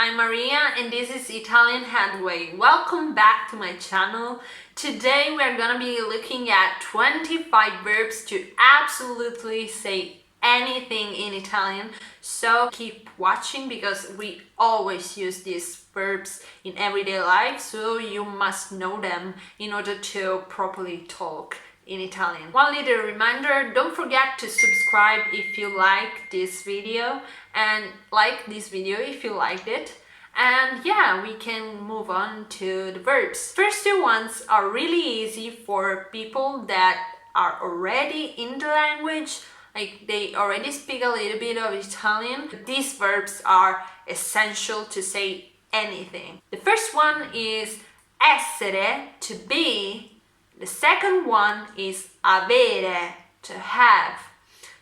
I'm Maria and this is Italian Headway. Welcome back to my channel. Today we're gonna be looking at 25 verbs to absolutely say anything in Italian. So keep watching because we always use these verbs in everyday life, so you must know them in order to properly talk in Italian. One little reminder, don't forget to subscribe if you like this video and like this video if you liked it. And yeah, we can move on to the verbs. First two ones are really easy for people that are already in the language, like they already speak a little bit of Italian. These verbs are essential to say anything. The first one is essere, to be. The second one is avere, to have.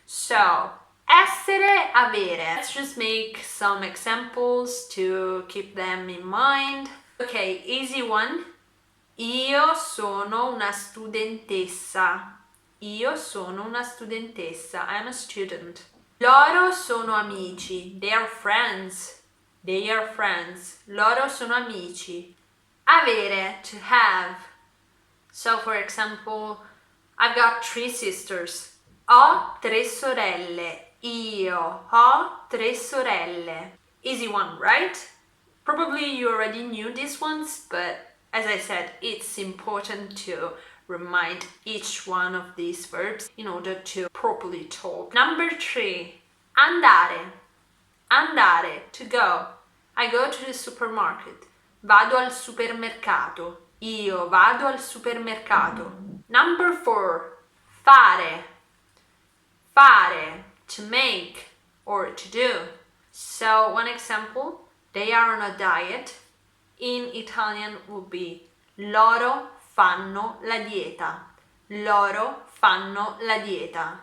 So, essere, avere. Let's just make some examples to keep them in mind. Okay, easy one. Io sono una studentessa. Io sono una studentessa. I'm a student. Loro sono amici. They are friends. They are friends. Loro sono amici. Avere, to have. So, for example, I've got 3 sisters. Ho 3 sorelle. Io ho 3 sorelle. Easy one, right? Probably you already knew these ones, but as I said, it's important to remind each one of these verbs in order to properly talk. Number 3, andare. Andare, to go. I go to the supermarket. Vado al supermercato. Io vado al supermercato. Number 4, fare. Fare, to make or to do. So one example, they are on a diet. In Italian would be loro fanno la dieta. Loro fanno la dieta.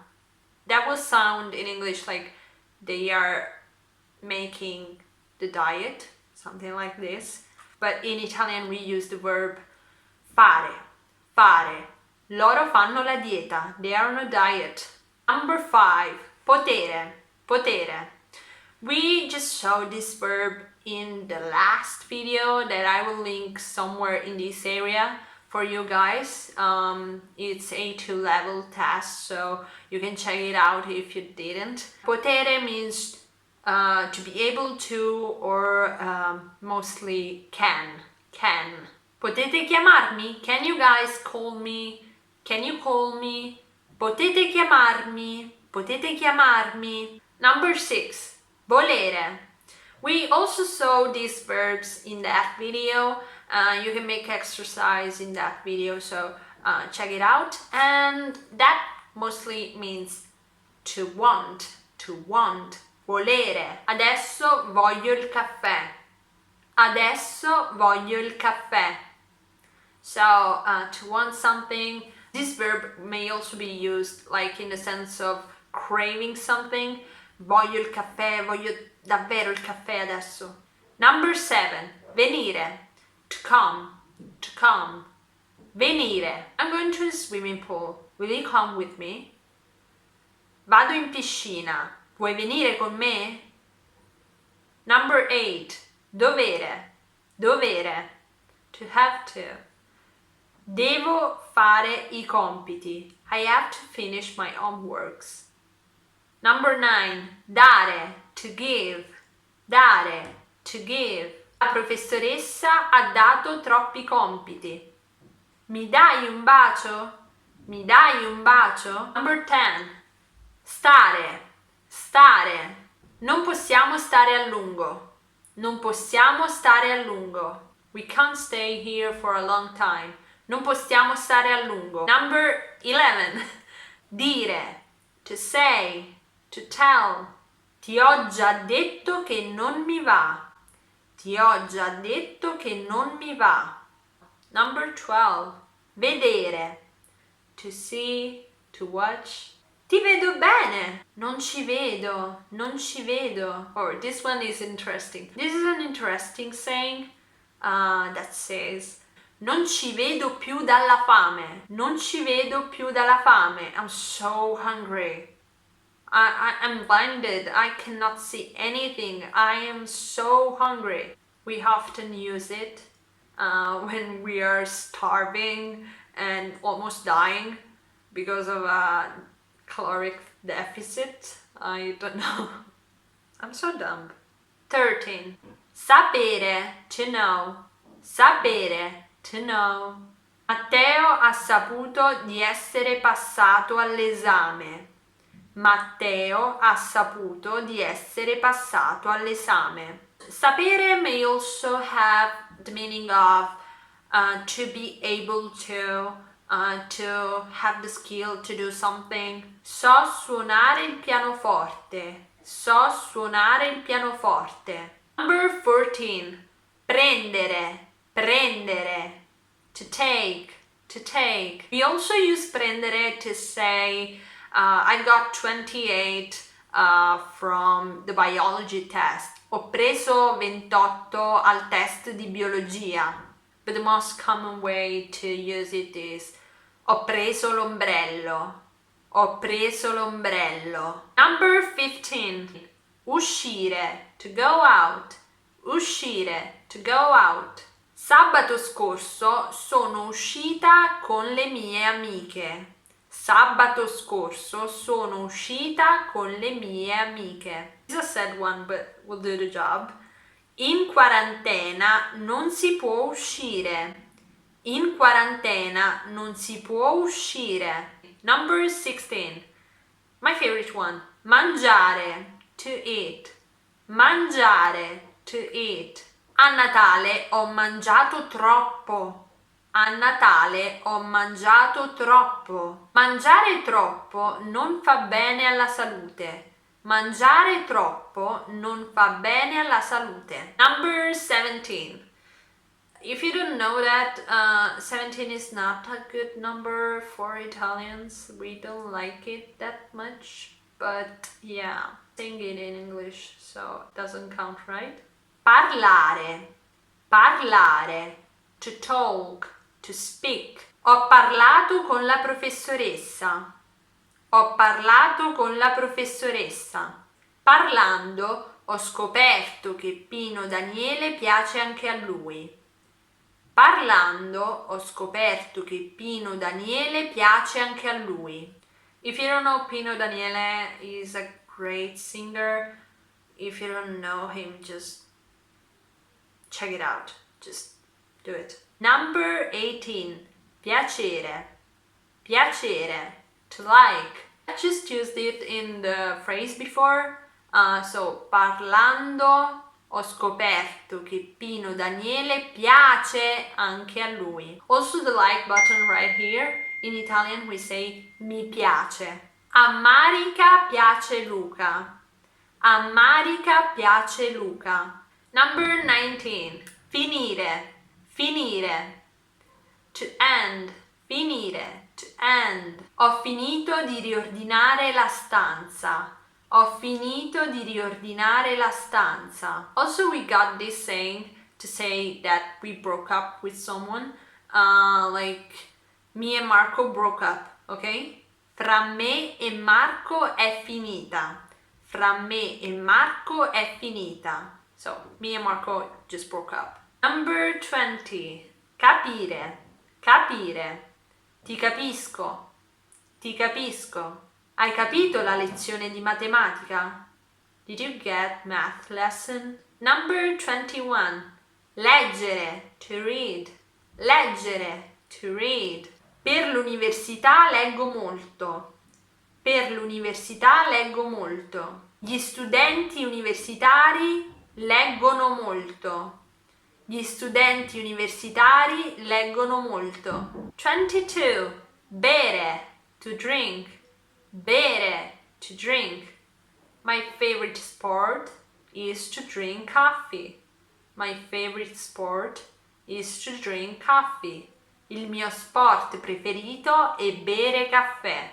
That will sound in English like they are making the diet, something like this. But in Italian we use the verb fare. Fare. Loro fanno la dieta. They are on a diet. Number 5, potere. Potere. We just showed this verb in the last video that I will link somewhere in this area for you guys. It's A2 level test, so you can check it out if you didn't. Potere means to be able to, or mostly can. Potete chiamarmi? Can you guys call me? Can you call me? Potete chiamarmi? Potete chiamarmi? Number 6, volere. We also saw these verbs in that video. You can make exercise in that video, so check it out. And that mostly means to want. To want. Volere. Adesso voglio il caffè. Adesso voglio il caffè. So, to want something. This verb may also be used like in the sense of craving something. Voglio il caffè, voglio davvero il caffè adesso. Number 7, venire. To come. To come. Venire. I'm going to the swimming pool. Will you come with me? Vado in piscina. Vuoi venire con me? Number 8, dovere. Dovere. To have to. Devo fare I compiti. I have to finish my homeworks. Number 9, dare. To give. Dare. To give. La professoressa ha dato troppi compiti. Mi dai un bacio? Mi dai un bacio? Number 10, stare. Stare. Non possiamo stare a lungo. Non possiamo stare a lungo. We can't stay here for a long time. Non possiamo stare a lungo. Number 11, dire. To say. To tell. Ti ho già detto che non mi va. Ti ho già detto che non mi va. Number 12, vedere. To see. To watch. Ti vedo bene. Non ci vedo. Non ci vedo. Or this one is interesting. This is an interesting saying that says, non ci vedo più dalla fame. Non ci vedo più dalla fame. I'm so hungry. I'm blinded. I cannot see anything. I am so hungry. We often use it when we are starving and almost dying because of a caloric deficit. I don't know. I'm so dumb. 13. Sapere, to know. Sapere, to know. Matteo ha saputo di essere passato all'esame. Matteo ha saputo di essere passato all'esame. Sapere may also have the meaning of to be able to have the skill to do something. So suonare il pianoforte. So suonare il pianoforte. Number 14. Prendere, prendere. To take, to take. We also use prendere to say I got 28 from the biology test. Ho preso 28 al test di biologia. But the most common way to use it is ho preso l'ombrello. Ho preso l'ombrello. Number 15. Uscire, to go out. Uscire, to go out. Sabato scorso sono uscita con le mie amiche. Sabato scorso sono uscita con le mie amiche. This is a sad one, but we'll do the job. In quarantena non si può uscire. In quarantena non si può uscire. Number 16. My favorite one. Mangiare, to eat. Mangiare, to eat. A Natale ho mangiato troppo. A Natale ho mangiato troppo. Mangiare troppo non fa bene alla salute. Mangiare troppo non fa bene alla salute. Number 17. If you don't know that, 17 is not a good number for Italians. We don't like it that much. But yeah, saying it in English, so it doesn't count, right? Parlare, parlare, to talk, to speak. Ho parlato con la professoressa. Ho parlato con la professoressa. Parlando ho scoperto che Pino Daniele piace anche a lui. Parlando ho scoperto che Pino Daniele piace anche a lui. If you don't know, Pino Daniele is a great singer. If you don't know him, just check it out. Just do it. Number 18. Piacere. Piacere. To like. I just used it in the phrase before. So, parlando ho scoperto che Pino Daniele piace anche a lui. Also the like button right here. In Italian we say mi piace. A Marica piace Luca. A Marica piace Luca. Number 19. Finire. Finire. To end. Finire. To end. Ho finito di riordinare la stanza. Ho finito di riordinare la stanza. Also, we got this saying to say that we broke up with someone. Like, me and Marco broke up, ok? Fra me e Marco è finita. Fra me e Marco è finita. So, me and Marco just broke up. Number 20. Capire. Capire. Ti capisco. Ti capisco. Hai capito la lezione di matematica? Did you get math lesson? Number 21. Leggere. To read. Leggere. To read. Per l'università leggo molto. Per l'università leggo molto. Gli studenti universitari leggono molto. Gli studenti universitari leggono molto. 22. Bere. To drink. Bere. To drink. My favorite sport is to drink coffee. My favorite sport is to drink coffee. Il mio sport preferito è bere caffè.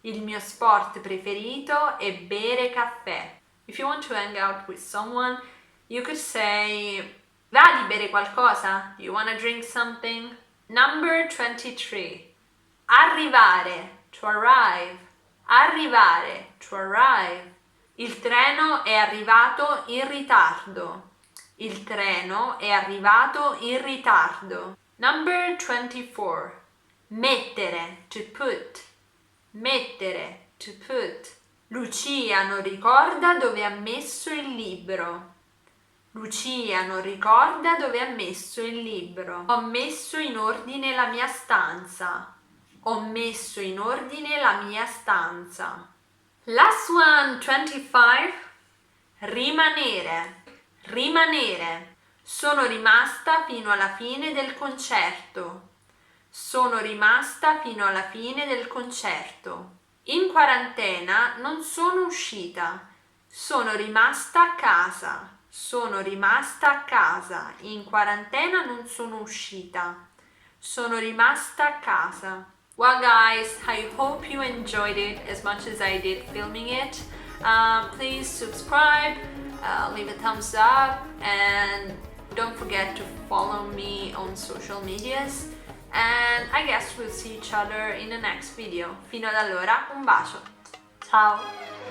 Il mio sport preferito è bere caffè. If you want to hang out with someone, you could say, va di bere qualcosa? Do you want to drink something? Number 23. Arrivare. To arrive. Arrivare, to arrive. Il treno è arrivato in ritardo. Il treno è arrivato in ritardo. Number 24. Mettere, to put. Mettere, to put. Lucia non ricorda dove ha messo il libro. Lucia non ricorda dove ha messo il libro. Ho messo in ordine la mia stanza. Ho messo in ordine la mia stanza. Last one, 25. Rimanere. Rimanere. Sono rimasta fino alla fine del concerto. Sono rimasta fino alla fine del concerto. In quarantena non sono uscita. Sono rimasta a casa. Sono rimasta a casa. In quarantena non sono uscita. Sono rimasta a casa. Well guys, I hope you enjoyed it as much as I did filming it. Please subscribe, leave a thumbs up, and don't forget to follow me on social medias. And I guess we'll see each other in the next video. Fino ad allora, un bacio. Ciao!